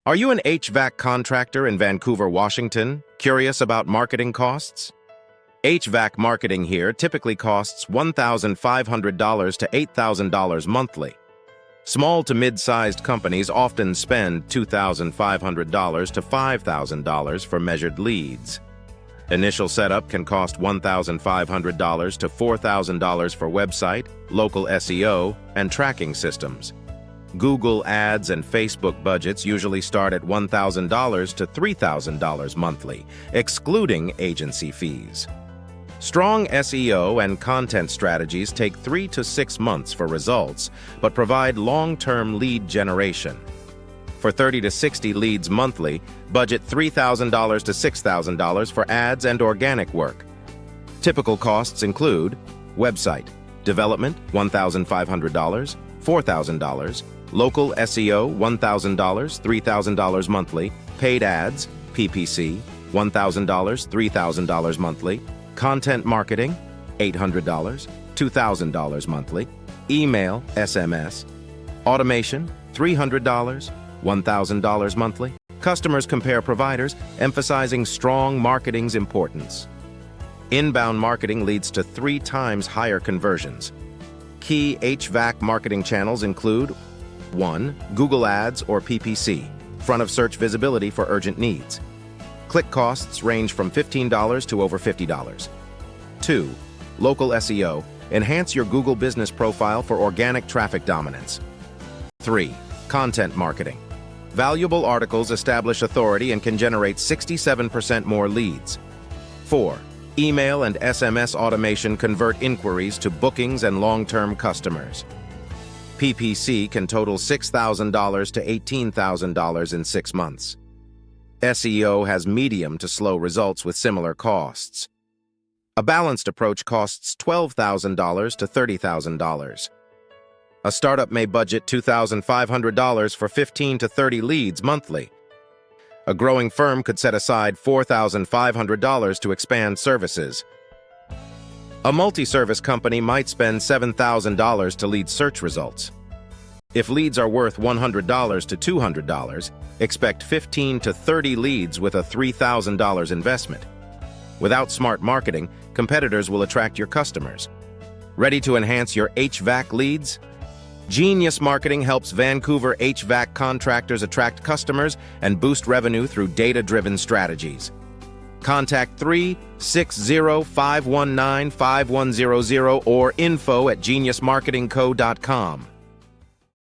Are you an HVAC contractor in Vancouver, Washington, curious about marketing costs? HVAC marketing here typically costs $1,500 to $8,000 monthly. Small to mid-sized companies often spend $2,500 to $5,000 for measured leads. Initial setup can cost $1,500 to $4,000 for website, local SEO, and tracking systems. Google Ads and Facebook budgets usually start at $1,000 to $3,000 monthly, excluding agency fees. Strong SEO and content strategies take 3 to 6 months for results, but provide long-term lead generation. For 30 to 60 leads monthly, budget $3,000 to $6,000 for ads and organic work. Typical costs include website development $1,500, $4,000, local SEO $1,000, $3,000 monthly, paid ads PPC $1,000, $3,000 monthly, content marketing $800, $2,000 monthly, email SMS automation $300, $1,000 monthly. Customers compare providers, emphasizing strong marketing's importance. Inbound marketing leads to 3 times higher conversions. Key HVAC marketing channels include 1. Google Ads or PPC, front of search visibility for urgent needs. Click costs range from $15 to over $50. 2. Local SEO, enhance your Google business profile for organic traffic dominance. 3. Content marketing. Valuable articles establish authority and can generate 67% more leads. 4. Email and SMS automation convert inquiries to bookings and long-term customers. PPC can total $6,000 to $18,000 in 6 months. SEO has medium to slow results with similar costs. A balanced approach costs $12,000 to $30,000. A startup may budget $2,500 for 15 to 30 leads monthly. A growing firm could set aside $4,500 to expand services. A multi-service company might spend $7,000 to lead search results. If leads are worth $100 to $200, expect 15 to 30 leads with a $3,000 investment. Without smart marketing, competitors will attract your customers. Ready to enhance your HVAC leads? Genius Marketing helps Vancouver HVAC contractors attract customers and boost revenue through data-driven strategies. Contact 360-519-5100 or info@geniusmarketingco.com.